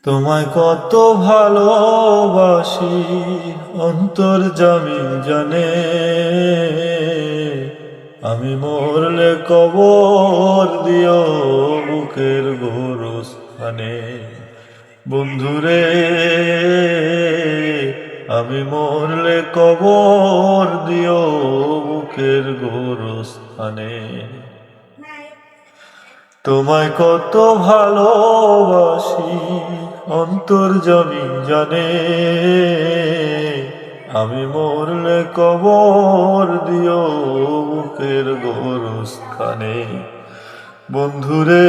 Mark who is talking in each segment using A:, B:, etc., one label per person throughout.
A: তোমায় কত ভালোবাসি অন্তর্যামী জানে, আমি মরলে কবর দিও বুকের গোরস্থানে। বন্ধুরে আমি মরলে কবর দিও বুকের গোরস্থানে। তোমায় কত ভালোবাসি অন্তর্যামী জানে, আমি মরলে কবর দিও বুকের গোরস্থানে। বন্ধুরে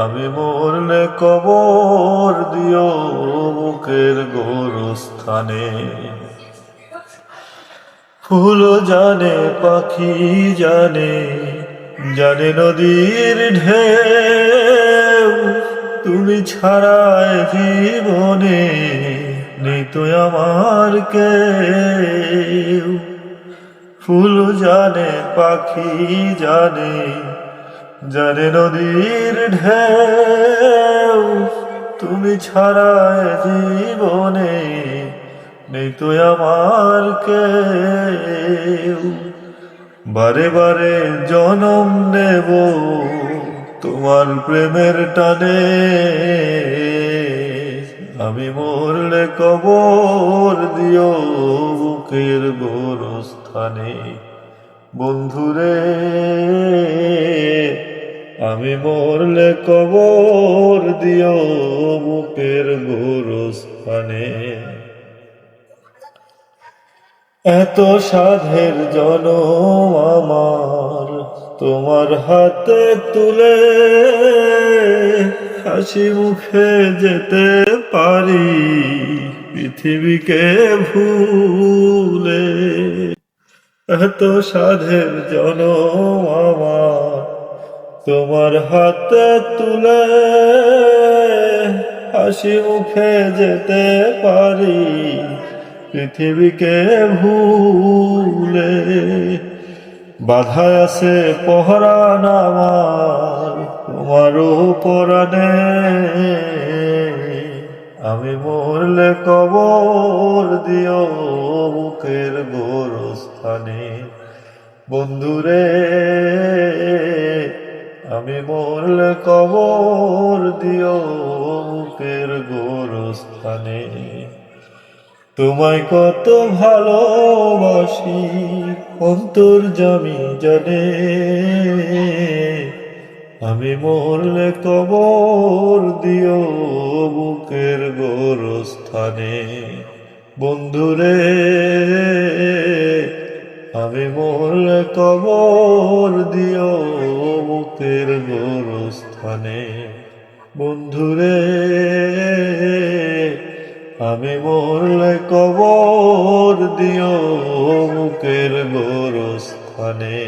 A: আমি মরলে কবর দিও বুকের গোরস্থানে। ফুল জানে পাখি জানে, জানে নদীর ঢেউ, তুমি ছাড়ায় জীবনে নেই তো আমার কেউ। ফুল জানে পাখি জানে, জানে নদীর ঢেউ, তুমি ছাড়ায় জীবনে নেই তো আমার কেউ। বারে বারে জনম নেব তোমার প্রেমের টানে, আমি মরলে কবর দিও বুকের গোরস্থানে। বন্ধুরে আমি মরলে কবর দিও বুকের গোরস্থানে। এত সাধের জনম আমার তোমার হাতে তুলে, হাসি মুখে যেতে পারি পৃথিবীকে ভুলে। এত সাধের জনম আমার তোমার হাতে তুলে, হাসি মুখে যেতে পারি পৃথিবীকে ভুলে। বাধায় আছে পহরান আমার তোমারও পরাণে, আমি মরলে কবর দিও বুকের গোরস্থানে। বন্ধুরে আমি মরলে কবর দিও বুকের গোরস্থানে। তোমায় কত ভালোবাসি অন্তর্যামী জানে, আমি মরলে কবর দিও বুকের গোরস্থানে। বন্ধুরে আমি মরলে কবর দিও বুকের গোরস্থানে। বন্ধুরে আমি মরলে কবর দিও বুকের গোরস্থানে।